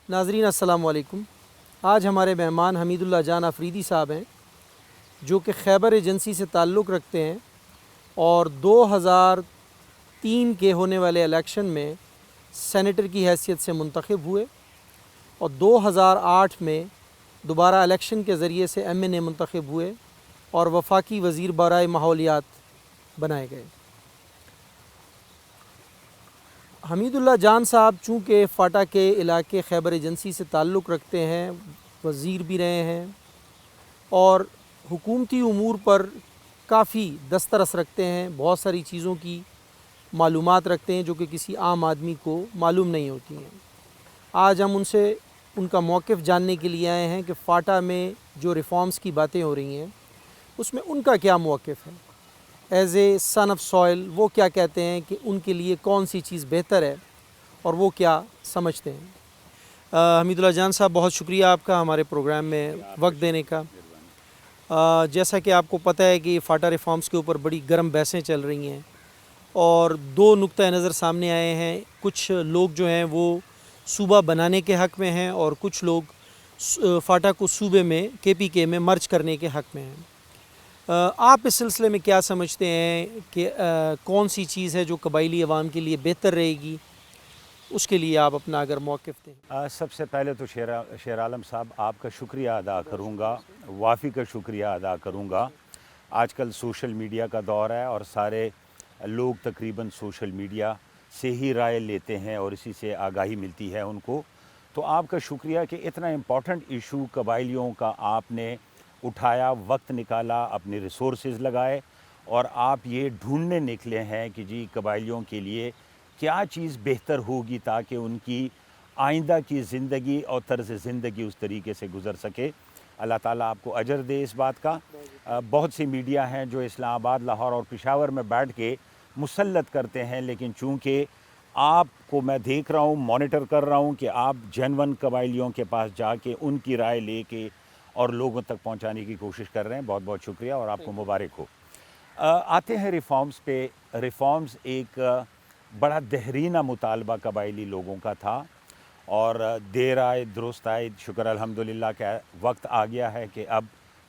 ناظرین السلام علیکم۔ آج ہمارے مہمان حمید اللہ جان آفریدی صاحب ہیں جو کہ خیبر ایجنسی سے تعلق رکھتے ہیں اور 2003 کے ہونے والے الیکشن میں سینیٹر کی حیثیت سے منتخب ہوئے اور 2008 میں دوبارہ الیکشن کے ذریعے سے ایم این اے منتخب ہوئے اور وفاقی وزیر برائے ماحولیات بنائے گئے۔ حمید اللہ جان صاحب چونکہ فاٹا کے علاقے خیبر ایجنسی سے تعلق رکھتے ہیں، وزیر بھی رہے ہیں اور حکومتی امور پر کافی دسترس رکھتے ہیں، بہت ساری چیزوں کی معلومات رکھتے ہیں جو کہ کسی عام آدمی کو معلوم نہیں ہوتی ہیں۔ آج ہم ان سے ان کا موقف جاننے کے لیے آئے ہیں کہ فاٹا میں جو ریفارمز کی باتیں ہو رہی ہیں اس میں ان کا کیا موقف ہے۔ As a son of soil وہ کیا کہتے ہیں کہ ان کے لیے کون سی چیز بہتر ہے اور وہ کیا سمجھتے ہیں۔ حمید اللہ جان صاحب، بہت شکریہ آپ کا ہمارے پروگرام میں وقت دینے کا۔ جیسا کہ آپ کو پتہ ہے کہ فاٹا ریفارمز کے اوپر بڑی گرم بحثیں چل رہی ہیں اور دو نقطۂ نظر سامنے آئے ہیں۔ کچھ لوگ جو ہیں وہ صوبہ بنانے کے حق میں ہیں اور کچھ لوگ فاٹا کو صوبے میں کے پی کے میں مرج کرنے کے حق میں ہیں۔ آپ اس سلسلے میں کیا سمجھتے ہیں کہ کون سی چیز ہے جو قبائلی عوام کے لیے بہتر رہے گی؟ اس کے لیے آپ اپنا اگر موقف دیں۔ سب سے پہلے تو شیر عالم صاحب آپ کا شکریہ ادا کروں گا، وافی کا شکریہ ادا کروں گا۔ آج کل سوشل میڈیا کا دور ہے اور سارے لوگ تقریباً سوشل میڈیا سے ہی رائے لیتے ہیں اور اسی سے آگاہی ملتی ہے ان کو۔ تو آپ کا شکریہ کہ اتنا امپورٹنٹ ایشو قبائلیوں کا آپ نے اٹھایا، وقت نکالا، اپنے ریسورسز لگائے اور آپ یہ ڈھونڈنے نکلے ہیں کہ جی قبائلیوں کے لیے کیا چیز بہتر ہوگی تاکہ ان کی آئندہ کی زندگی اور طرز زندگی اس طریقے سے گزر سکے۔ اللہ تعالیٰ آپ کو اجر دے اس بات کا۔ بہت سی میڈیا ہیں جو اسلام آباد، لاہور اور پشاور میں بیٹھ کے مسلط کرتے ہیں، لیکن چونکہ آپ کو میں دیکھ رہا ہوں، مانیٹر کر رہا ہوں کہ آپ جینون قبائلیوں کے پاس جا کے ان کی رائے لے کے اور لوگوں تک پہنچانے کی کوشش کر رہے ہیں، بہت بہت شکریہ اور آپ کو مبارک ہو۔ آتے ہیں ریفارمز پہ۔ ریفارمز ایک بڑا دہرینہ مطالبہ قبائلی لوگوں کا تھا اور دیر آئے درست آئے، شکر الحمدللہ کہ وقت آ گیا ہے کہ اب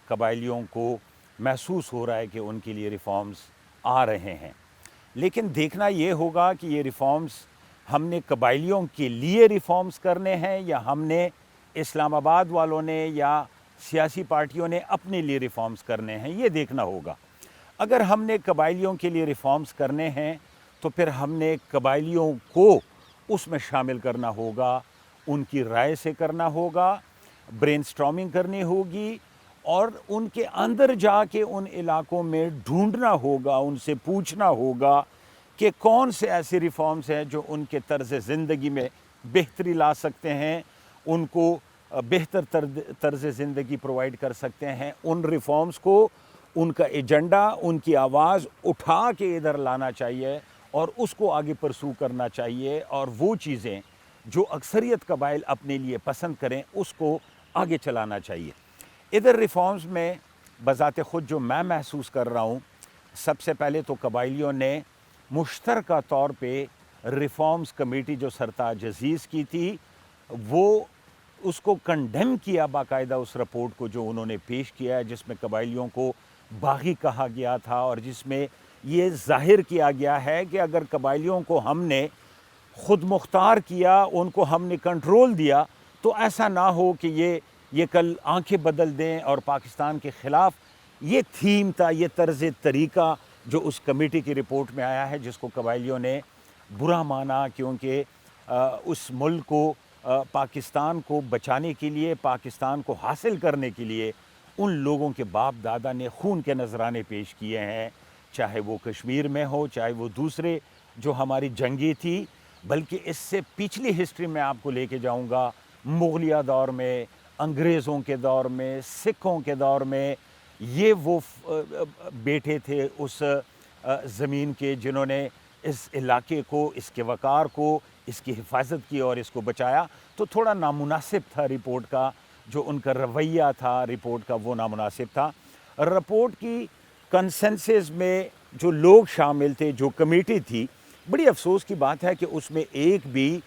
قبائلیوں کو محسوس ہو رہا ہے کہ ان کے لیے ریفارمز آ رہے ہیں۔ لیکن دیکھنا یہ ہوگا کہ یہ ریفارمز ہم نے قبائلیوں کے لیے ریفارمز کرنے ہیں یا ہم نے اسلام آباد والوں نے یا سیاسی پارٹیوں نے اپنے لیے ریفارمز کرنے ہیں، یہ دیکھنا ہوگا۔ اگر ہم نے قبائلیوں کے لیے ریفارمز کرنے ہیں تو پھر ہم نے قبائلیوں کو اس میں شامل کرنا ہوگا، ان کی رائے سے کرنا ہوگا، برین سٹارمنگ کرنی ہوگی اور ان کے اندر جا کے ان علاقوں میں ڈھونڈنا ہوگا، ان سے پوچھنا ہوگا کہ کون سے ایسے ریفارمز ہیں جو ان کے طرز زندگی میں بہتری لا سکتے ہیں، ان کو بہتر طرز زندگی پرووائڈ کر سکتے ہیں۔ ان ریفارمز کو، ان کا ایجنڈا، ان کی آواز اٹھا کے ادھر لانا چاہیے اور اس کو آگے پرسو کرنا چاہیے اور وہ چیزیں جو اکثریت قبائل اپنے لیے پسند کریں اس کو آگے چلانا چاہیے۔ ادھر ریفارمز میں بذات خود جو میں محسوس کر رہا ہوں، سب سے پہلے تو قبائلیوں نے مشترکہ طور پہ ریفارمز کمیٹی جو سرتاج عزیز کی تھی وہ اس کو کنڈیم کیا باقاعدہ، اس رپورٹ کو جو انہوں نے پیش کیا ہے جس میں قبائلیوں کو باغی کہا گیا تھا اور جس میں یہ ظاہر کیا گیا ہے کہ اگر قبائلیوں کو ہم نے خود مختار کیا، ان کو ہم نے کنٹرول دیا تو ایسا نہ ہو کہ یہ کل آنکھیں بدل دیں اور پاکستان کے خلاف۔ یہ تھیم تھا، یہ طرز طریقہ جو اس کمیٹی کی رپورٹ میں آیا ہے جس کو قبائلیوں نے برا مانا، کیونکہ اس ملک کو، پاکستان کو بچانے کے لیے، پاکستان کو حاصل کرنے کے لیے ان لوگوں کے باپ دادا نے خون کے نذرانے پیش کیے ہیں، چاہے وہ کشمیر میں ہو، چاہے وہ دوسرے جو ہماری جنگیں تھی، بلکہ اس سے پچھلی ہسٹری میں آپ کو لے کے جاؤں گا، مغلیہ دور میں، انگریزوں کے دور میں، سکھوں کے دور میں، یہ وہ بیٹے تھے اس زمین کے جنہوں نے اس علاقے کو، اس کے وقار کو، اس کی حفاظت کی اور اس کو بچایا۔ تو تھوڑا نامناسب تھا رپورٹ کا جو ان کا رویہ تھا، رپورٹ کا وہ نامناسب تھا۔ رپورٹ کی کنسنسس میں جو لوگ شامل تھے، جو کمیٹی تھی، بڑی افسوس کی بات ہے کہ اس میں ایک بھی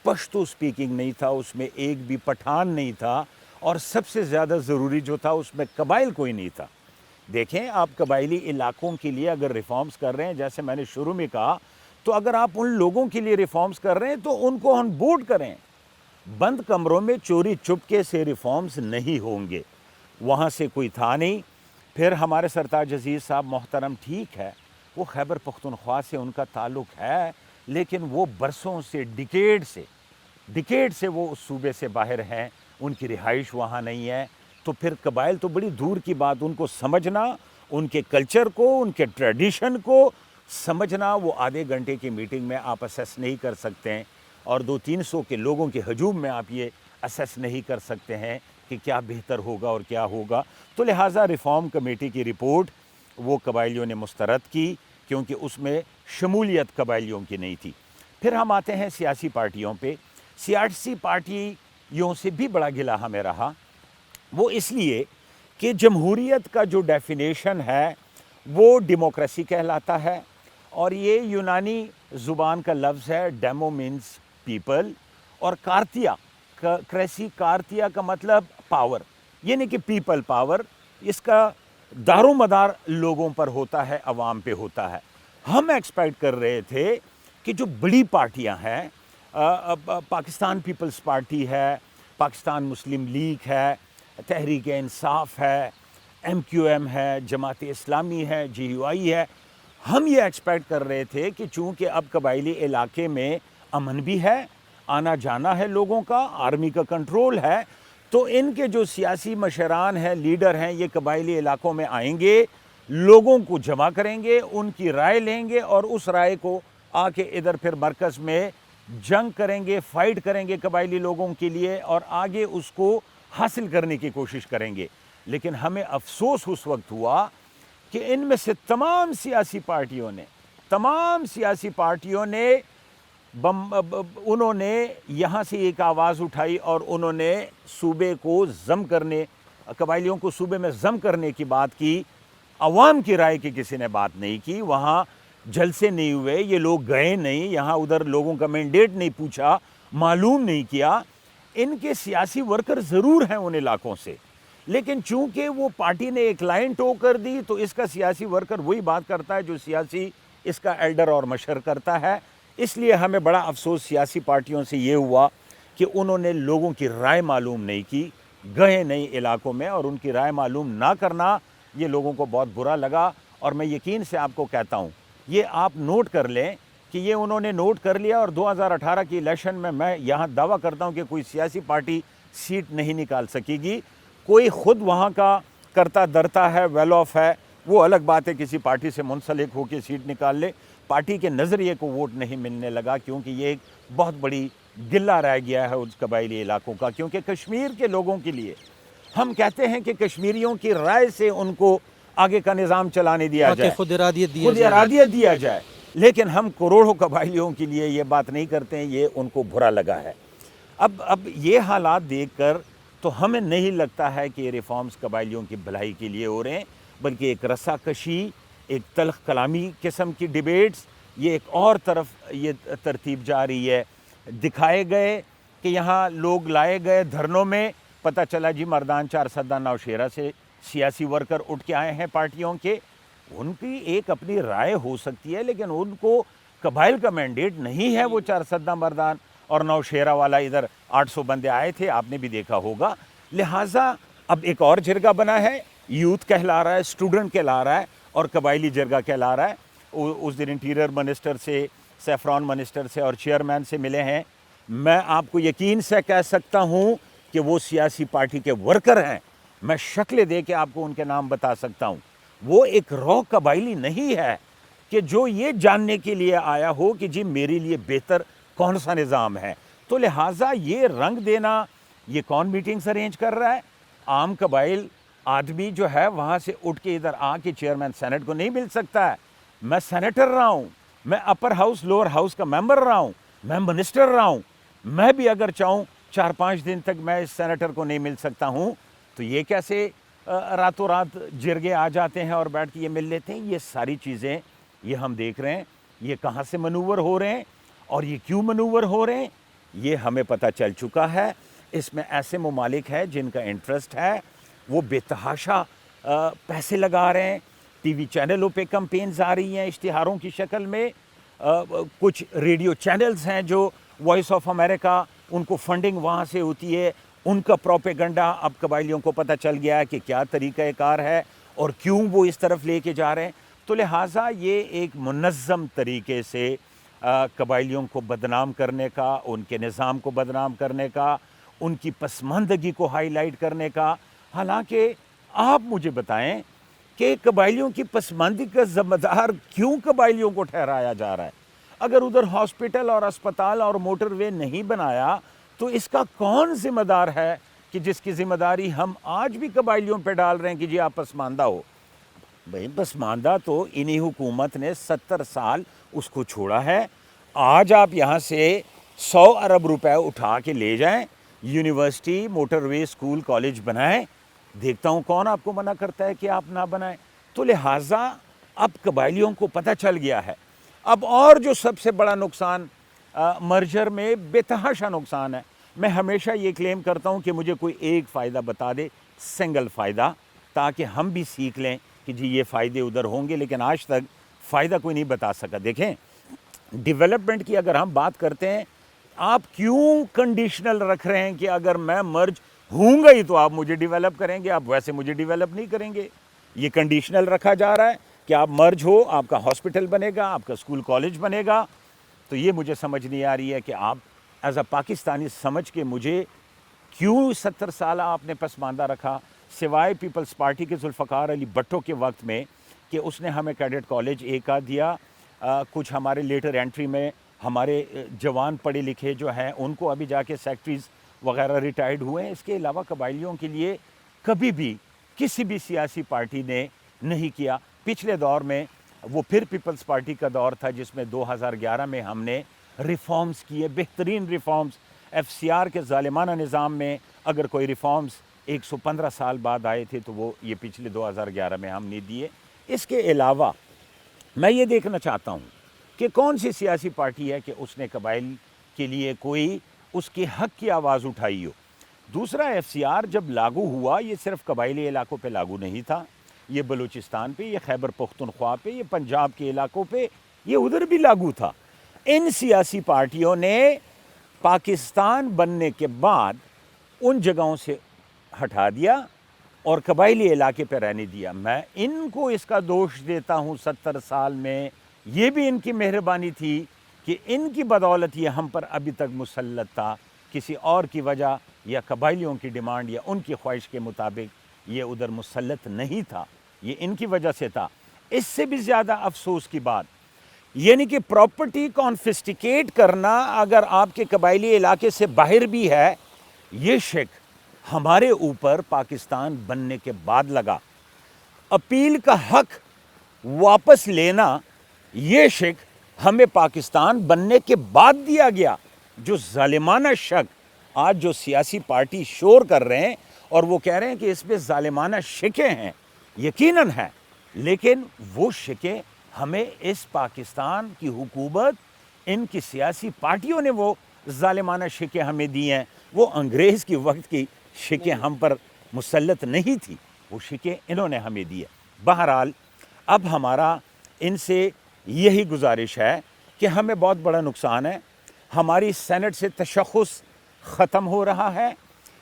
پشتو سپیکنگ نہیں تھا، اس میں ایک بھی پٹھان نہیں تھا، اور سب سے زیادہ ضروری جو تھا اس میں قبائل کوئی نہیں تھا۔ دیکھیں، آپ قبائلی علاقوں کے لیے اگر ریفارمز کر رہے ہیں، جیسے میں نے شروع میں کہا، تو اگر آپ ان لوگوں کے لیے ریفارمز کر رہے ہیں تو ان کو آن بورڈ کریں۔ بند کمروں میں چوری چپکے سے ریفارمز نہیں ہوں گے، وہاں سے کوئی تھا نہیں۔ پھر ہمارے سرتاج عزیز صاحب محترم، ٹھیک ہے، وہ خیبر پختونخوا سے ان کا تعلق ہے، لیکن وہ برسوں سے، ڈکیڈ سے وہ اس صوبے سے باہر ہیں، ان کی رہائش وہاں نہیں ہے۔ تو پھر قبائل تو بڑی دور کی بات، ان کو سمجھنا، ان کے کلچر کو، ان کے ٹریڈیشن کو سمجھنا، وہ آدھے گھنٹے کی میٹنگ میں آپ اسیس نہیں کر سکتے ہیں، اور 200-300 کے لوگوں کے ہجوم میں آپ یہ اسیس نہیں کر سکتے ہیں کہ کیا بہتر ہوگا اور کیا ہوگا۔ تو لہٰذا ریفارم کمیٹی کی رپورٹ وہ قبائلیوں نے مسترد کی، کیونکہ اس میں شمولیت قبائلیوں کی نہیں تھی۔ پھر ہم آتے ہیں سیاسی پارٹیوں پہ۔ سیاسی پارٹیوں سے بھی بڑا گلہ ہمیں رہا، وہ اس لیے کہ جمہوریت کا جو ڈیفینیشن ہے وہ ڈیموکریسی کہلاتا ہے، اور یہ یونانی زبان کا لفظ ہے، ڈیمو مینز پیپل، اور کارتیا کا مطلب پاور، یعنی کہ پیپل پاور، اس کا دار و مدار لوگوں پر ہوتا ہے، عوام پہ ہوتا ہے۔ ہم ایکسپیکٹ کر رہے تھے کہ جو بڑی پارٹیاں ہیں، پاکستان پیپلز پارٹی ہے، پاکستان مسلم لیگ ہے، تحریک انصاف ہے، MQM ہے، جماعت اسلامی ہے، GUI ہے، ہم یہ ایکسپیکٹ کر رہے تھے کہ چونکہ اب قبائلی علاقے میں امن بھی ہے، آنا جانا ہے لوگوں کا، آرمی کا کنٹرول ہے، تو ان کے جو سیاسی مشران ہیں، لیڈر ہیں، یہ قبائلی علاقوں میں آئیں گے، لوگوں کو جمع کریں گے، ان کی رائے لیں گے، اور اس رائے کو آ کے ادھر پھر مرکز میں جنگ کریں گے، فائٹ کریں گے قبائلی لوگوں کے لیے، اور آگے اس کو حاصل کرنے کی کوشش کریں گے۔ لیکن ہمیں افسوس اس وقت ہوا کہ ان میں سے تمام سیاسی پارٹیوں نے انہوں نے یہاں سے ایک آواز اٹھائی، اور انہوں نے صوبے کو ضم کرنے، قبائلیوں کو صوبے میں ضم کرنے کی بات کی۔ عوام کی رائے کی کسی نے بات نہیں کی، وہاں جلسے نہیں ہوئے، یہ لوگ گئے نہیں، یہاں ادھر لوگوں کا مینڈیٹ نہیں پوچھا، معلوم نہیں کیا۔ ان کے سیاسی ورکر ضرور ہیں ان علاقوں سے، لیکن چونکہ وہ پارٹی نے ایک لائن ٹو کر دی، تو اس کا سیاسی ورکر وہی بات کرتا ہے جو سیاسی اس کا ایلڈر اور مشر کرتا ہے۔ اس لیے ہمیں بڑا افسوس سیاسی پارٹیوں سے یہ ہوا کہ انہوں نے لوگوں کی رائے معلوم نہیں کی، گئے نئی علاقوں میں، اور ان کی رائے معلوم نہ کرنا یہ لوگوں کو بہت برا لگا۔ اور میں یقین سے آپ کو کہتا ہوں، یہ آپ نوٹ کر لیں کہ یہ انہوں نے نوٹ کر لیا، اور 2018 کی الیکشن میں یہاں دعویٰ کرتا ہوں کہ کوئی سیاسی پارٹی سیٹ نہیں نکال سکے گی۔ کوئی خود وہاں کا کرتا درتا ہے، ویل آف ہے، وہ الگ بات ہے، کسی پارٹی سے منسلک ہو کے سیٹ نکال لے، پارٹی کے نظریے کو ووٹ نہیں ملنے لگا، کیونکہ یہ ایک بہت بڑی گلہ رہ گیا ہے اس قبائلی علاقوں کا۔ کیونکہ کشمیر کے لوگوں کے لیے ہم کہتے ہیں کہ کشمیریوں کی رائے سے ان کو آگے کا نظام چلانے دیا جائے، خود ارادیت دیا جائے، لیکن ہم کروڑوں قبائلیوں کے لیے یہ بات نہیں کرتے ہیں، یہ ان کو برا لگا ہے۔ اب یہ حالات دیکھ کر تو ہمیں نہیں لگتا ہے کہ یہ ریفارمز قبائلیوں کی بھلائی کے لیے ہو رہے ہیں، بلکہ ایک رسا کشی، ایک تلخ کلامی قسم کی ڈیبیٹس، یہ ایک اور طرف یہ ترتیب جا رہی ہے۔ دکھائے گئے کہ یہاں لوگ لائے گئے دھرنوں میں، پتہ چلا جی مردان چارسدہ نوشہرہ سے سیاسی ورکر اٹھ کے آئے ہیں پارٹیوں کے، ان کی ایک اپنی رائے ہو سکتی ہے، لیکن ان کو قبائل کا مینڈیٹ نہیں ہے۔ وہ چارسدہ مردان اور نوشہرہ والا ادھر 800 بندے آئے تھے، آپ نے بھی دیکھا ہوگا۔ لہٰذا اب ایک اور جرگہ بنا ہے، یوتھ کہلا رہا ہے، اسٹوڈنٹ کہلا رہا ہے، اور قبائلی جرگہ کہلا رہا ہے۔ اس دن انٹیریئر منسٹر سے، سیفران منسٹر سے اور چیئرمین سے ملے ہیں۔ میں آپ کو یقین سے کہہ سکتا ہوں کہ وہ سیاسی پارٹی کے ورکر ہیں، میں شکلیں دے کے آپ کو ان کے نام بتا سکتا ہوں۔ وہ ایک رو قبائلی نہیں ہے کہ جو یہ جاننے کے لیے آیا ہو کہ جی میرے لیے بہتر کون سا نظام ہے۔ تو لہٰذا یہ رنگ دینا، یہ کون میٹنگز ارینج کر رہا ہے؟ عام قبائل آدمی جو ہے وہاں سے اٹھ کے ادھر آ کے چیئرمین سینٹ کو نہیں مل سکتا ہے۔ میں سینیٹر رہا ہوں، میں اپر ہاؤس لوور ہاؤس کا ممبر رہا ہوں، میں منسٹر رہا ہوں، میں بھی اگر چاہوں 4-5 دن تک میں اس سینیٹر کو نہیں مل سکتا ہوں، تو یہ کیسے راتوں رات جرگے آ جاتے ہیں اور بیٹھ کے یہ مل لیتے ہیں؟ یہ ساری چیزیں یہ ہم دیکھ رہے ہیں، یہ کہاں سے منور ہو رہے ہیں، اور یہ کیوں منور ہو رہے ہیں؟ یہ ہمیں پتہ چل چکا ہے. اس میں ایسے ممالک ہیں جن کا انٹرسٹ ہے, وہ بے تحاشا پیسے لگا رہے ہیں. ٹی وی چینلوں پہ کمپینز آ رہی ہیں اشتہاروں کی شکل میں. کچھ ریڈیو چینلز ہیں جو وائس آف امریکہ, ان کو فنڈنگ وہاں سے ہوتی ہے. ان کا پروپیگنڈا اب قبائلیوں کو پتہ چل گیا ہے کہ کیا طریقہ کار ہے اور کیوں وہ اس طرف لے کے جا رہے ہیں. تو لہٰذا یہ ایک منظم طریقے سے قبائلیوں کو بدنام کرنے کا, ان کے نظام کو بدنام کرنے کا, ان کی پسماندگی کو ہائی لائٹ کرنے کا. حالانکہ آپ مجھے بتائیں کہ قبائلیوں کی پسماندگی کا ذمہ دار کیوں قبائلیوں کو ٹھہرایا جا رہا ہے؟ اگر ادھر ہاسپٹل اور اسپتال اور موٹر وے نہیں بنایا تو اس کا کون ذمہ دار ہے کہ جس کی ذمہ داری ہم آج بھی قبائلیوں پہ ڈال رہے ہیں کہ جی آپ پسماندہ ہو؟ بھئی پسماندہ تو انہی حکومت نے 70 سال اس کو چھوڑا ہے. آج آپ یہاں سے 100 ارب روپے اٹھا کے لے جائیں, یونیورسٹی, موٹر وے, اسکول, کالج بنائیں, دیکھتا ہوں کون آپ کو منع کرتا ہے کہ آپ نہ بنائیں. تو لہٰذا اب قبائلیوں کو پتہ چل گیا ہے. اب اور جو سب سے بڑا نقصان مرجر میں بے تحاشا نقصان ہے. میں ہمیشہ یہ کلیم کرتا ہوں کہ مجھے کوئی ایک فائدہ بتا دے, سنگل فائدہ, تاکہ ہم بھی سیکھ لیں کہ جی یہ فائدے ادھر ہوں گے, لیکن آج تک فائدہ کوئی نہیں بتا سکا. دیکھیں ڈیولپمنٹ کی اگر ہم بات کرتے ہیں, آپ کیوں کنڈیشنل رکھ رہے ہیں کہ اگر میں مرج ہوں گا ہی تو آپ مجھے ڈیولپ کریں گے, آپ ویسے مجھے ڈیولپ نہیں کریں گے. یہ کنڈیشنل رکھا جا رہا ہے کہ آپ مرج ہو, آپ کا ہاسپٹل بنے گا, آپ کا اسکول کالج بنے گا. تو یہ مجھے سمجھ نہیں آ رہی ہے کہ آپ ایز اے پاکستانی سمجھ کے مجھے کیوں 70 سالہ آپ نے پسماندہ رکھا, سوائے پیپلز پارٹی کے ذوالفقار علی بھٹو کے وقت میں کہ اس نے ہمیں کیڈٹ کالج ایک کا دیا. کچھ ہمارے لیٹر انٹری میں ہمارے جوان پڑھے لکھے جو ہیں ان کو ابھی جا کے سیکٹریز وغیرہ ریٹائرڈ ہوئے ہیں. اس کے علاوہ قبائلیوں کے لیے کبھی بھی کسی بھی سیاسی پارٹی نے نہیں کیا. پچھلے دور میں وہ پھر پیپلز پارٹی کا دور تھا جس میں 2011 میں ہم نے ریفارمز کیے, بہترین ریفارمز. ایف سی آر کے ظالمانہ نظام میں اگر کوئی ریفارمز 115 سال بعد آئے تھے تو وہ یہ پچھلے 2011 میں ہم نے دیے. اس کے علاوہ میں یہ دیکھنا چاہتا ہوں کہ کون سی سیاسی پارٹی ہے کہ اس نے قبائل کے لیے کوئی اس کے حق کی آواز اٹھائی ہو. دوسرا, ایف سی آر جب لاگو ہوا یہ صرف قبائلی علاقوں پہ لاگو نہیں تھا, یہ بلوچستان پہ, یہ خیبر پختونخوا پہ, یہ پنجاب کے علاقوں پہ, یہ ادھر بھی لاگو تھا. ان سیاسی پارٹیوں نے پاکستان بننے کے بعد ان جگہوں سے ہٹا دیا اور قبائلی علاقے پہ رہنے دیا. میں ان کو اس کا دوش دیتا ہوں. 70 سال میں یہ بھی ان کی مہربانی تھی کہ ان کی بدولت یہ ہم پر ابھی تک مسلط تھا. کسی اور کی وجہ یا قبائلیوں کی ڈیمانڈ یا ان کی خواہش کے مطابق یہ ادھر مسلط نہیں تھا, یہ ان کی وجہ سے تھا. اس سے بھی زیادہ افسوس کی بات یعنی کہ پراپرٹی کانفسٹیکیٹ کرنا اگر آپ کے قبائلی علاقے سے باہر بھی ہے, یہ شک ہمارے اوپر پاکستان بننے کے بعد لگا. اپیل کا حق واپس لینا, یہ شک ہمیں پاکستان بننے کے بعد دیا گیا. جو ظالمانہ شک آج جو سیاسی پارٹی شور کر رہے ہیں اور وہ کہہ رہے ہیں کہ اس میں ظالمانہ شکیں ہیں, یقیناً ہیں, لیکن وہ شکیں ہمیں اس پاکستان کی حکومت, ان کی سیاسی پارٹیوں نے وہ ظالمانہ شکیں ہمیں دی ہیں. وہ انگریز کی وقت کی شکیں ہم پر مسلط نہیں تھی, وہ شکیں انہوں نے ہمیں دی ہے. بہرحال اب ہمارا ان سے یہی گزارش ہے کہ ہمیں بہت بڑا نقصان ہے. ہماری سینٹ سے تشخص ختم ہو رہا ہے.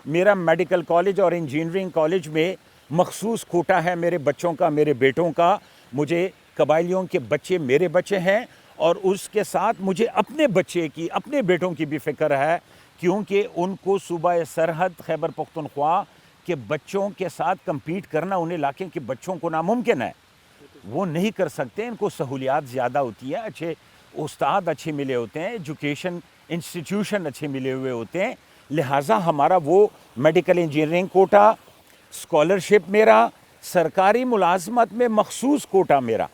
میرا میڈیکل کالج اور انجینئرنگ کالج میں مخصوص کوٹا ہے میرے بچوں کا, میرے بیٹوں کا. مجھے قبائلیوں کے بچے میرے بچے ہیں اور اس کے ساتھ مجھے اپنے بچے کی, اپنے بیٹوں کی بھی فکر ہے, کیونکہ ان کو صوبہ سرحد خیبر پختونخوا کے بچوں کے ساتھ کمپیٹ کرنا ان علاقے کے بچوں کو ناممکن ہے. وہ نہیں کر سکتے, ان کو سہولیات زیادہ ہوتی ہے, اچھے استاد اچھے ملے ہوتے ہیں, ایجوکیشن انسٹیٹیوشن اچھے ملے ہوئے ہوتے ہیں. لہٰذا ہمارا وہ میڈیکل انجینئرنگ کوٹا, اسکالرشپ میرا, سرکاری ملازمت میں مخصوص کوٹا میرا,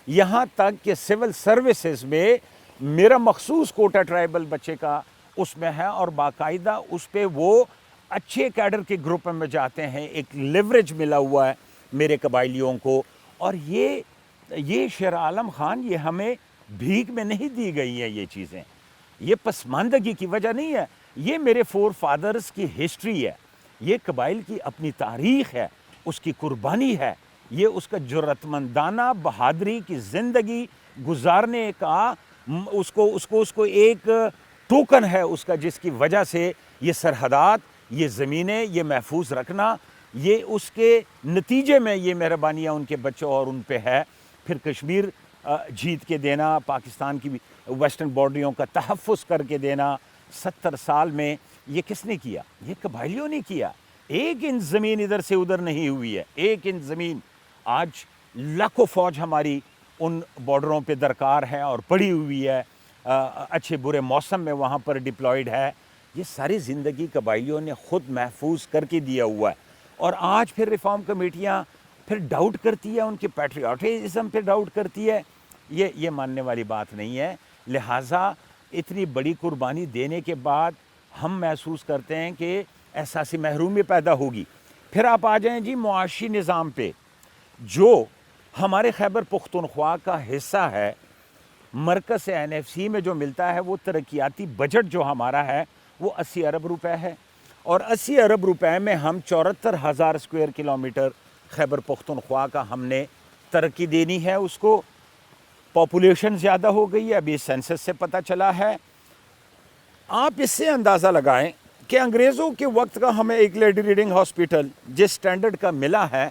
یہاں تک کہ سول سروسز میں میرا مخصوص کوٹا ٹرائبل بچے کا اس میں ہے, اور باقاعدہ اس پہ وہ اچھے کیڈر کے گروپ میں جاتے ہیں. ایک لیوریج ملا ہوا ہے میرے قبائلیوں کو. اور یہ شیر عالم خان, یہ ہمیں بھیک میں نہیں دی گئی ہیں یہ چیزیں. یہ پسماندگی کی وجہ نہیں ہے، یہ میرے فور فادرز کی ہسٹری ہے، یہ قبائل کی اپنی تاریخ ہے، اس کی قربانی ہے، یہ اس کا جرأت مندانہ بہادری کی زندگی گزارنے کا اس کو ایک ٹوکن ہے اس کا، جس کی وجہ سے یہ سرحدات، یہ زمینیں، یہ محفوظ رکھنا، یہ اس کے نتیجے میں یہ مہربانیاں ان کے بچوں اور ان پہ ہے۔ پھر کشمیر جیت کے دینا، پاکستان کی ویسٹرن باؤنڈریوں کا تحفظ کر کے دینا 70 سال میں، یہ کس نے کیا؟ یہ قبائلیوں نے کیا۔ ایک انچ زمین ادھر سے ادھر نہیں ہوئی ہے، ایک انچ زمین۔ آج لاکھوں فوج ہماری ان بارڈروں پہ درکار ہے اور پڑی ہوئی ہے، اچھے برے موسم میں وہاں پر ڈپلائیڈ ہے۔ یہ ساری زندگی قبائلیوں نے خود محفوظ کر کے دیا ہوا ہے، اور آج پھر ریفارم کمیٹیاں پھر ڈاؤٹ کرتی ہے، ان کی پیٹریوٹزم پہ ڈاؤٹ کرتی ہے، یہ ماننے والی بات نہیں ہے۔ لہٰذا اتنی بڑی قربانی دینے کے بعد ہم محسوس کرتے ہیں کہ احساس محرومی پیدا ہوگی۔ پھر آپ آ جائیں جی معاشی نظام پہ، جو ہمارے خیبر پختونخوا کا حصہ ہے، مرکز سے NFC میں جو ملتا ہے، وہ ترقیاتی بجٹ جو ہمارا ہے وہ 80 ارب روپے ہے، اور 80 ارب روپے میں ہم 74,000 اسکوائر کلومیٹر خیبر پختونخوا کا ہم نے ترقی دینی ہے اس کو۔ پاپولیشن زیادہ ہو گئی ہے، ابھی سینسس سے پتہ چلا ہے۔ آپ اس سے اندازہ لگائیں کہ انگریزوں کے وقت کا ہمیں ایک لیڈی ریڈنگ ہاسپٹل جس سٹینڈرڈ کا ملا ہے،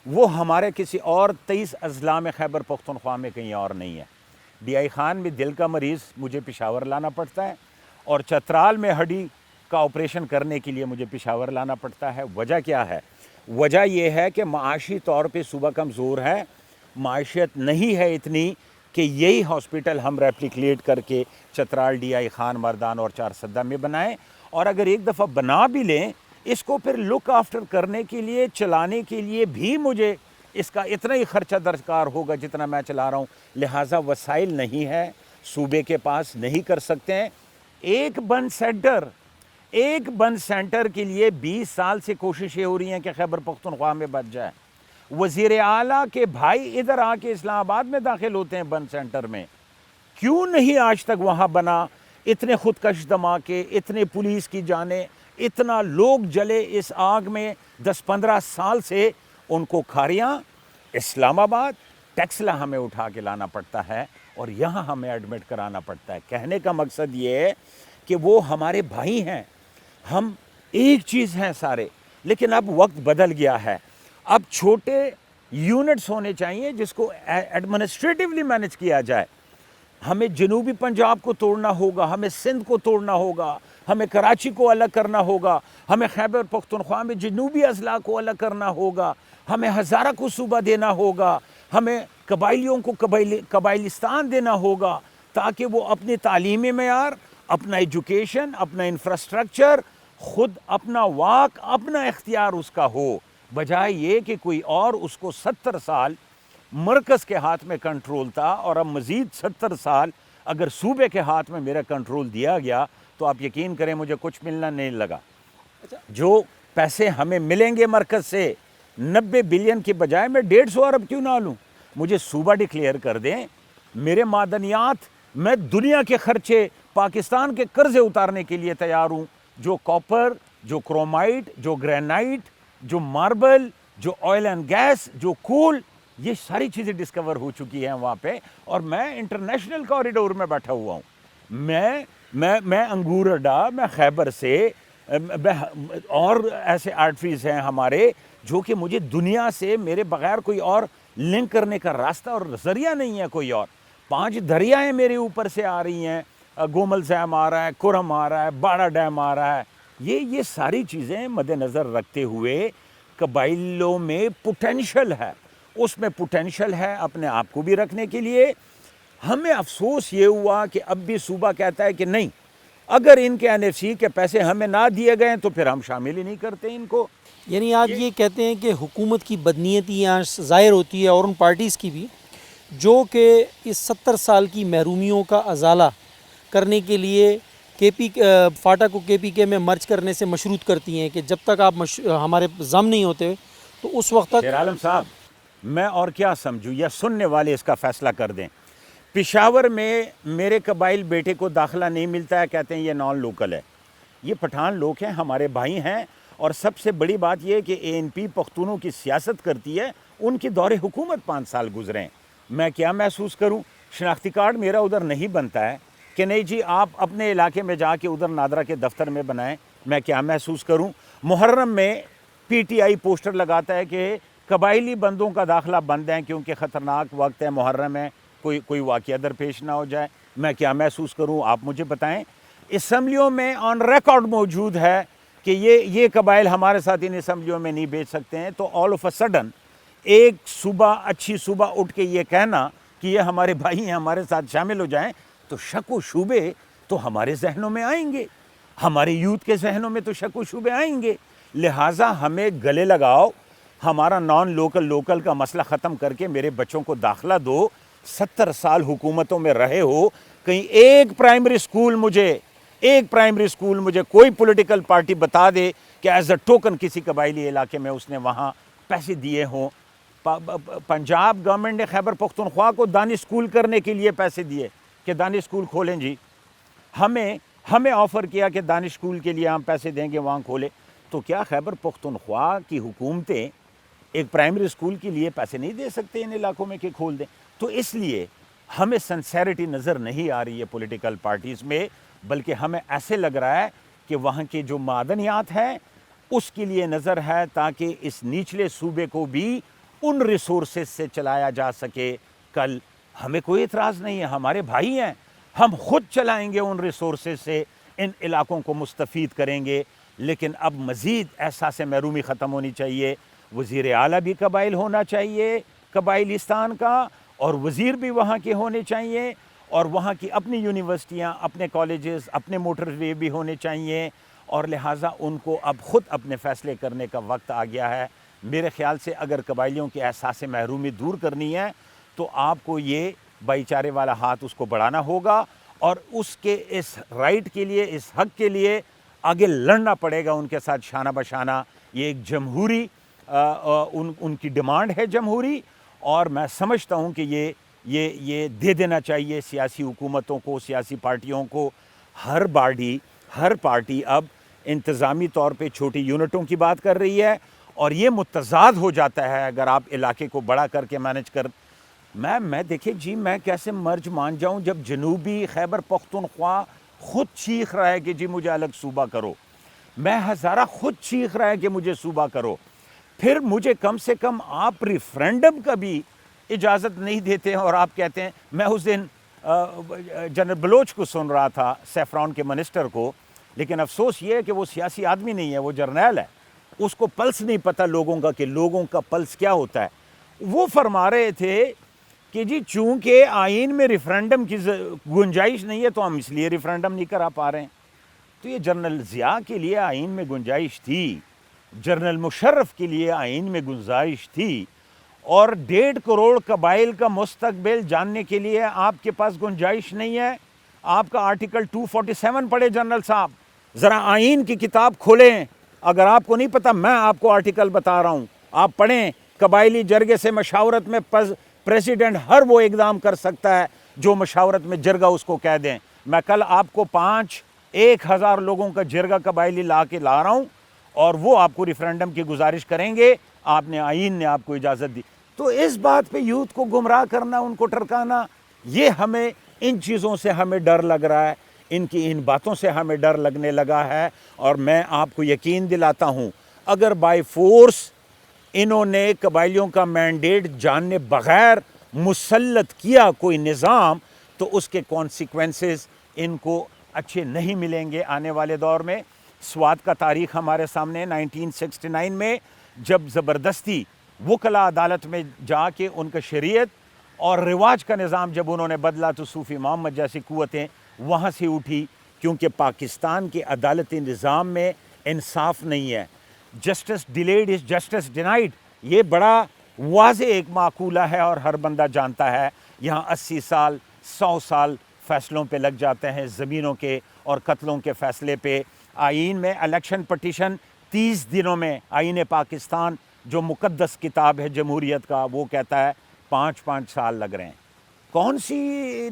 وہ ہمارے کسی اور 23 اضلاع میں خیبر پختونخوا میں کہیں اور نہیں ہے۔ DI خان میں دل کا مریض مجھے پشاور لانا پڑتا ہے، اور چترال میں ہڈی کا آپریشن کرنے کے لیے مجھے پشاور لانا پڑتا ہے۔ وجہ کیا ہے؟ وجہ یہ ہے کہ معاشی طور پہ صوبہ کمزور ہے، معیشت نہیں ہے اتنی کہ یہی ہاسپٹل ہم ریپلیکیٹ کر کے چترال، DI خان، مردان اور چارسدہ میں بنائیں، اور اگر ایک دفعہ بنا بھی لیں، اس کو پھر لک آفٹر کرنے کے لیے، چلانے کے لیے بھی مجھے اس کا اتنا ہی خرچہ درکار ہوگا جتنا میں چلا رہا ہوں۔ لہٰذا وسائل نہیں ہے، صوبے کے پاس نہیں کر سکتے ہیں۔ ایک بند سینٹر کے لیے 20 سال سے کوششیں ہو رہی ہیں کہ خیبر پختونخوا میں بچ جائے۔ وزیر اعلیٰ کے بھائی ادھر آ کے اسلام آباد میں داخل ہوتے ہیں بند سینٹر میں، کیوں نہیں آج تک وہاں بنا؟ اتنے خودکش دھماکے، اتنے پولیس کی جانیں، اتنا لوگ جلے اس آگ میں 10-15 سال سے، ان کو کھاریاں اسلام آباد ٹیکسلا ہمیں اٹھا کے لانا پڑتا ہے، اور یہاں ہمیں ایڈمٹ کرانا پڑتا ہے۔ کہنے کا مقصد یہ ہے کہ وہ ہمارے بھائی ہیں، ہم ایک چیز ہیں سارے، لیکن اب وقت بدل گیا ہے۔ اب چھوٹے یونٹس ہونے چاہیے جس کو ایڈمنسٹریٹیولی مینج کیا جائے۔ ہمیں جنوبی پنجاب کو توڑنا ہوگا، ہمیں سندھ کو توڑنا ہوگا، ہمیں کراچی کو الگ کرنا ہوگا، ہمیں خیبر پختونخوا میں جنوبی اضلاع کو الگ کرنا ہوگا، ہمیں ہزارہ کو صوبہ دینا ہوگا، ہمیں قبائلیوں کو قبائلستان دینا ہوگا، تاکہ وہ اپنی تعلیمی معیار، اپنا ایجوکیشن، اپنا انفراسٹرکچر، خود اپنا واک، اپنا اختیار اس کا ہو، بجائے یہ کہ کوئی اور اس کو 70 سال مرکز کے ہاتھ میں کنٹرول تھا، اور اب مزید 70 سال اگر صوبے کے ہاتھ میں میرا کنٹرول دیا گیا تو آپ یقین کریں مجھے کچھ ملنا نہیں لگا۔ جو پیسے ہمیں ملیں گے مرکز سے 90 بلین کی بجائے میں 150 ارب کیوں نہ لوں؟ مجھے صوبہ ڈکلیئر کر دیں، میرے معدنیات، میں دنیا کے خرچے، پاکستان کے قرضے اتارنے کے لیے تیار ہوں۔ جو کاپر، جو کرومائٹ، جو گرینائٹ، جو ماربل، جو آئل اینڈ گیس، جو کول، یہ ساری چیزیں ڈسکور ہو چکی ہیں وہاں پہ، اور میں انٹرنیشنل کوریڈور میں بیٹھا ہوا ہوں۔ میں انگور اڈا، میں خیبر سے، اور ایسے آرٹریز ہیں ہمارے جو کہ مجھے دنیا سے میرے بغیر کوئی اور لنک کرنے کا راستہ اور ذریعہ نہیں ہے کوئی اور۔ 5 دریائیں میرے اوپر سے آ رہی ہیں، گومل ڈیم آ رہا ہے، کورم آ رہا ہے، باڑا ڈیم آ رہا ہے۔ یہ ساری چیزیں مد نظر رکھتے ہوئے قبائلوں میں پوٹینشل ہے، اس میں پوٹینشل ہے اپنے آپ کو بھی رکھنے کے لیے۔ ہمیں افسوس یہ ہوا کہ اب بھی صوبہ کہتا ہے کہ نہیں، اگر ان کے NFC کے پیسے ہمیں نہ دیے گئے تو پھر ہم شامل ہی نہیں کرتے ان کو۔ یعنی آپ یہ کہتے ہیں کہ حکومت کی بدنیتی یہاں ظاہر ہوتی ہے، اور ان پارٹیز کی بھی، جو کہ اس 70 سال کی محرومیوں کا ازالہ کرنے کے لیے فاٹا کو KPK میں مرج کرنے سے مشروط کرتی ہیں کہ جب تک آپ ہمارے ضم نہیں ہوتے تو اس وقت تک۔ شیر عالم صاحب، میں اور کیا سمجھوں، یا سننے والے اس کا فیصلہ کر دیں۔ پشاور میں میرے قبائل بیٹے کو داخلہ نہیں ملتا ہے، کہتے ہیں یہ نان لوکل ہے۔ یہ پٹھان لوگ ہیں، ہمارے بھائی ہیں، اور سب سے بڑی بات یہ کہ ANP پختونوں کی سیاست کرتی ہے۔ ان کے دور حکومت 5 سال گزرے ہیں، میں کیا محسوس کروں؟ شناختی کارڈ میرا ادھر نہیں بنتا ہے کہ نہیں جی آپ اپنے علاقے میں جا کے ادھر نادرا کے دفتر میں بنائیں، میں کیا محسوس کروں؟ محرم میں PTI پوسٹر لگاتا ہے کہ قبائلی بندوں کا داخلہ بند ہے کیونکہ خطرناک وقت ہے، محرم ہے، کوئی واقعہ درپیش نہ ہو جائے، میں کیا محسوس کروں؟ آپ مجھے بتائیں۔ اسمبلیوں میں آن ریکارڈ موجود ہے کہ یہ قبائل ہمارے ساتھ ان اسمبلیوں میں نہیں بیچ سکتے ہیں، تو آل آف اے سڈن ایک صوبہ، اچھی صوبہ اٹھ کے یہ کہنا کہ یہ ہمارے بھائی ہیں، ہمارے ساتھ شامل ہو جائیں، تو شک و شبے تو ہمارے ذہنوں میں آئیں گے، ہمارے یوتھ کے ذہنوں میں تو شک و شبے آئیں گے۔ لہٰذا ہمیں گلے لگاؤ، ہمارا نان لوکل کا مسئلہ ختم کر کے میرے بچوں کو داخلہ دو۔ 70 سال حکومتوں میں رہے ہو، کہیں ایک پرائمری اسکول مجھے کوئی پولیٹیکل پارٹی بتا دے کہ ایز اے ٹوکن کسی قبائلی علاقے میں اس نے وہاں پیسے دیے ہوں۔ پنجاب گورنمنٹ نے خیبر پختونخوا کو دانش اسکول کرنے کے لیے پیسے دیے کہ دانش اسکول کھولیں جی، ہمیں آفر کیا کہ دانش اسکول کے لیے ہم پیسے دیں گے، وہاں کھولے۔ تو کیا خیبر پختونخوا کی حکومتیں ایک پرائمری اسکول کے لیے پیسے نہیں دے سکتے ان علاقوں میں کہ کھول دیں؟ تو اس لیے ہمیں سنسیریٹی نظر نہیں آ رہی ہے پولیٹیکل پارٹیز میں، بلکہ ہمیں ایسے لگ رہا ہے کہ وہاں کے جو معدنیات ہیں اس کے لیے نظر ہے تاکہ اس نچلے صوبے کو بھی ان ریسورسز سے چلایا جا سکے۔ کل ہمیں کوئی اعتراض نہیں ہے، ہمارے بھائی ہیں، ہم خود چلائیں گے ان ریسورسز سے، ان علاقوں کو مستفید کریں گے، لیکن اب مزید احساس محرومی ختم ہونی چاہیے۔ وزیر اعلیٰ بھی قبائل ہونا چاہیے قبائلستان کا، اور وزیر بھی وہاں کے ہونے چاہیے، اور وہاں کی اپنی یونیورسٹیاں، اپنے کالجز، اپنے موٹر وے بھی ہونے چاہیے، اور لہٰذا ان کو اب خود اپنے فیصلے کرنے کا وقت آ گیا ہے۔ میرے خیال سے اگر قبائلیوں کے احساس محرومی دور کرنی ہے تو آپ کو یہ بھائی چارے والا ہاتھ اس کو بڑھانا ہوگا، اور اس کے اس رائٹ کے لیے، اس حق کے لیے آگے لڑنا پڑے گا ان کے ساتھ شانہ بشانہ۔ یہ ایک جمہوری ان کی ڈیمانڈ ہے جمہوری، اور میں سمجھتا ہوں کہ یہ دے دینا چاہیے سیاسی حکومتوں کو، سیاسی پارٹیوں کو۔ ہر پارٹی اب انتظامی طور پہ چھوٹی یونٹوں کی بات کر رہی ہے، اور یہ متضاد ہو جاتا ہے اگر آپ علاقے کو بڑا کر کے مینج کر۔ میں دیکھیں جی، میں کیسے مرج مان جاؤں جب جنوبی خیبر پختونخوا خود چیخ رہا ہے کہ جی مجھے الگ صوبہ کرو، میں ہزارہ خود چیخ رہا ہے کہ مجھے صوبہ کرو، پھر مجھے کم سے کم آپ ریفرینڈم کا بھی اجازت نہیں دیتے ہیں، اور آپ کہتے ہیں۔ میں اس دن جنرل بلوچ کو سن رہا تھا، سیفران کے منسٹر کو، لیکن افسوس یہ ہے کہ وہ سیاسی آدمی نہیں ہے، وہ جرنیل ہے، اس کو پلس نہیں پتہ لوگوں کا کہ لوگوں کا پلس کیا ہوتا ہے۔ وہ فرما رہے تھے کہ جی چونکہ آئین میں ریفرینڈم کی گنجائش نہیں ہے تو ہم اس لیے ریفرینڈم نہیں کرا پا رہے ہیں۔ تو یہ جنرل ضیاء کے لیے آئین میں گنجائش تھی، جنرل مشرف کے لیے آئین میں گنجائش تھی، اور 1.5 کروڑ قبائل کا مستقبل جاننے کے لیے آپ کے پاس گنجائش نہیں ہے۔ آپ کا آرٹیکل 247 پڑھے جنرل صاحب، ذرا آئین کی کتاب کھولیں، اگر آپ کو نہیں پتہ میں آپ کو آرٹیکل بتا رہا ہوں، آپ پڑھیں۔ قبائلی جرگے سے مشاورت میں پریزیڈنٹ ہر وہ اقدام کر سکتا ہے جو مشاورت میں جرگہ اس کو کہہ دیں۔ میں کل آپ کو 1,000 لوگوں کا جرگہ قبائلی لا رہا ہوں، اور وہ آپ کو ریفرینڈم کی گزارش کریں گے، آپ نے آئین نے آپ کو اجازت دی۔ تو اس بات پہ یوتھ کو گمراہ کرنا، ان کو ٹرکانا، یہ ہمیں ان چیزوں سے ہمیں ڈر لگ رہا ہے، ان باتوں سے ہمیں ڈر لگنے لگا ہے۔ اور میں آپ کو یقین دلاتا ہوں اگر بائی فورس انہوں نے قبائلیوں کا مینڈیٹ جاننے بغیر مسلط کیا کوئی نظام، تو اس کے کانسیکوینسز ان کو اچھے نہیں ملیں گے آنے والے دور میں۔ سوات کا تاریخ ہمارے سامنے 1969 میں جب زبردستی وکلا عدالت میں جا کے ان کا شریعت اور رواج کا نظام جب انہوں نے بدلا، تو صوفی محمد جیسی قوتیں وہاں سے اٹھی، کیونکہ پاکستان کے عدالتی نظام میں انصاف نہیں ہے۔ Justice delayed is justice denied, یہ بڑا واضح ایک معقولہ ہے اور ہر بندہ جانتا ہے۔ یہاں 80 سال 100 سال فیصلوں پہ لگ جاتے ہیں، زمینوں کے اور قتلوں کے فیصلے پہ۔ آئین میں الیکشن پٹیشن 30 دنوں میں، آئین پاکستان جو مقدس کتاب ہے جمہوریت کا، وہ کہتا ہے 5 سال لگ رہے ہیں۔ کون سی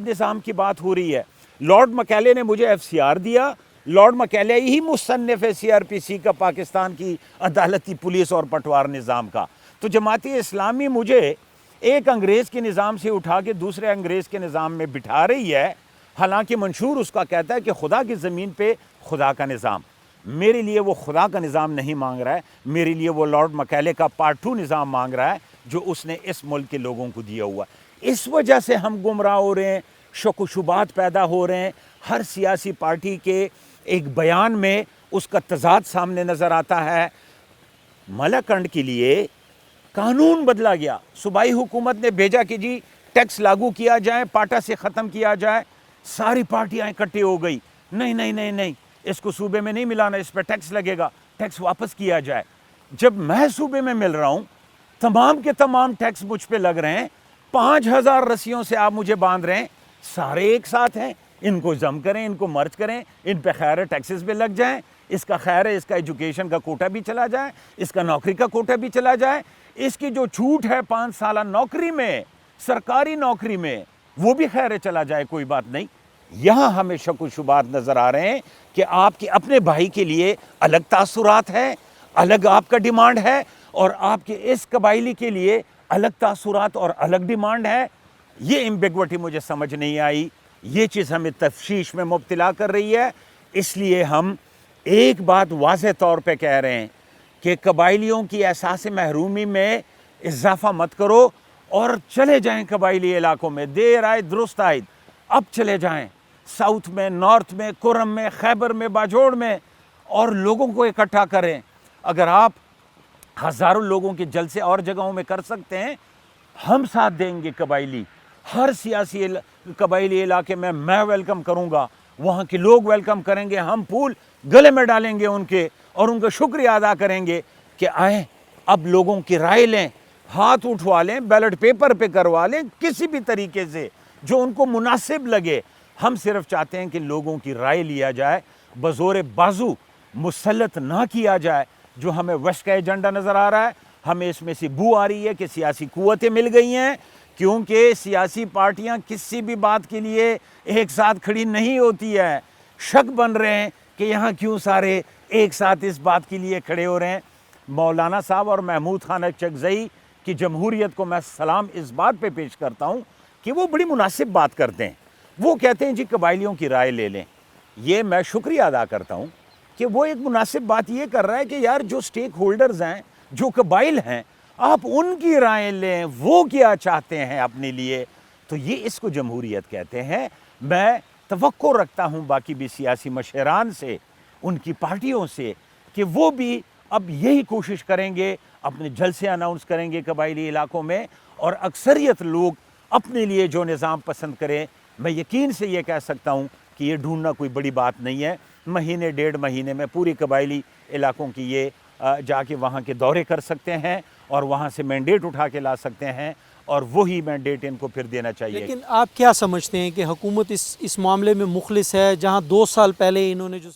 نظام کی بات ہو رہی ہے؟ لارڈ مکیلے نے مجھے FCR دیا، لارڈ مکیلے ہی مصنف ہے CRPC کا، پاکستان کی عدالتی پولیس اور پٹوار نظام کا۔ تو جماعت اسلامی مجھے ایک انگریز کے نظام سے اٹھا کے دوسرے انگریز کے نظام میں بٹھا رہی ہے، حالانکہ منشور اس کا کہتا ہے کہ خدا کی زمین پہ خدا کا نظام۔ میرے لیے وہ خدا کا نظام نہیں مانگ رہا ہے، میرے لیے وہ لارڈ مکیلے کا پارٹ 2 نظام مانگ رہا ہے جو اس نے اس ملک کے لوگوں کو دیا ہوا ہے۔ اس وجہ سے ہم گمراہ ہو رہے ہیں، شک و شبہات پیدا ہو رہے ہیں، ہر سیاسی پارٹی کے ایک بیان میں اس کا تضاد سامنے نظر آتا ہے۔ ملاکنڈ کے لیے قانون بدلا گیا، صوبائی حکومت نے بھیجا کہ جی ٹیکس لاگو کیا جائے، پاٹا سے ختم کیا جائے، ساری پارٹیاں اکٹھے ہو گئی، نہیں نہیں نہیں نہیں، اس کو صوبے میں نہیں ملانا، اس پہ ٹیکس لگے گا، ٹیکس واپس کیا جائے۔ جب میں صوبے میں مل رہا ہوں، تمام کے تمام ٹیکس مجھ پہ لگ رہے ہیں، 5000 رسیوں سے آپ مجھے باندھ رہے ہیں، سارے ایک ساتھ ہیں، ان کو ضم کریں، ان کو مرج کریں، ان پہ خیر ہے ٹیکسز پہ لگ جائیں، اس کا خیر ہے اس کا ایجوکیشن کا کوٹا بھی چلا جائے، اس کا نوکری کا کوٹا بھی چلا جائے، اس کی جو چھوٹ ہے 5 سالہ نوکری میں، سرکاری نوکری میں، وہ بھی خیر ہے چلا جائے، کوئی بات نہیں۔ یہاں ہمیں شک و شبہات نظر آ رہے ہیں کہ آپ کے اپنے بھائی کے لیے الگ تاثرات ہیں، الگ آپ کا ڈیمانڈ ہے، اور آپ کے اس قبائلی کے لیے الگ تاثرات اور الگ ڈیمانڈ ہے۔ یہ ایمبیگوٹی مجھے سمجھ نہیں آئی، یہ چیز ہمیں تفشیش میں مبتلا کر رہی ہے۔ اس لیے ہم ایک بات واضح طور پہ کہہ رہے ہیں کہ قبائلیوں کی احساس محرومی میں اضافہ مت کرو اور چلے جائیں قبائلی علاقوں میں، دیر آئے درست آئے، اب چلے جائیں ساؤتھ میں، نارتھ میں، کرم میں، خیبر میں، باجوڑ میں، اور لوگوں کو اکٹھا کریں۔ اگر آپ ہزاروں لوگوں کے جلسے اور جگہوں میں کر سکتے ہیں، ہم ساتھ دیں گے قبائلی، ہر سیاسی قبائلی علاقے میں میں ویلکم کروں گا، وہاں کے لوگ ویلکم کریں گے، ہم پھول گلے میں ڈالیں گے ان کے، اور ان کا شکریہ ادا کریں گے کہ آئیں اب لوگوں کی رائے لیں، ہاتھ اٹھوا لیں، بیلٹ پیپر پہ کروا لیں، کسی بھی طریقے سے جو ان کو مناسب لگے۔ ہم صرف چاہتے ہیں کہ لوگوں کی رائے لیا جائے، بزور بازو مسلط نہ کیا جائے۔ جو ہمیں ویسٹ کا ایجنڈا نظر آ رہا ہے، ہمیں اس میں سے بو آ رہی ہے کہ سیاسی قوتیں مل گئی ہیں، کیونکہ سیاسی پارٹیاں کسی بھی بات کے لیے ایک ساتھ کھڑی نہیں ہوتی ہے۔ شک بن رہے ہیں کہ یہاں کیوں سارے ایک ساتھ اس بات کے لیے کھڑے ہو رہے ہیں۔ مولانا صاحب اور محمود خان اچکزئی کی جمہوریت کو میں سلام اس بات پہ پیش کرتا ہوں کہ وہ بڑی مناسب بات کرتے ہیں۔ وہ کہتے ہیں جی قبائلیوں کی رائے لے لیں۔ یہ میں شکریہ ادا کرتا ہوں کہ وہ ایک مناسب بات یہ کر رہا ہے کہ یار جو سٹیک ہولڈرز ہیں، جو قبائل ہیں، آپ ان کی رائے لیں، وہ کیا چاہتے ہیں اپنے لیے۔ تو یہ اس کو جمہوریت کہتے ہیں۔ میں توقع رکھتا ہوں باقی بھی سیاسی مشیران سے، ان کی پارٹیوں سے، کہ وہ بھی اب یہی کوشش کریں گے، اپنے جلسے اناؤنس کریں گے قبائلی علاقوں میں، اور اکثریت لوگ اپنے لیے جو نظام پسند کریں۔ میں یقین سے یہ کہہ سکتا ہوں کہ یہ ڈھونڈنا کوئی بڑی بات نہیں ہے، مہینے 1.5 مہینے میں پوری قبائلی علاقوں کی یہ جا کے وہاں کے دورے کر سکتے ہیں اور وہاں سے مینڈیٹ اٹھا کے لا سکتے ہیں، اور وہی مینڈیٹ ان کو پھر دینا چاہیے۔ لیکن آپ کیا سمجھتے ہیں کہ حکومت اس معاملے میں مخلص ہے، جہاں 2 سال پہلے انہوں نے جو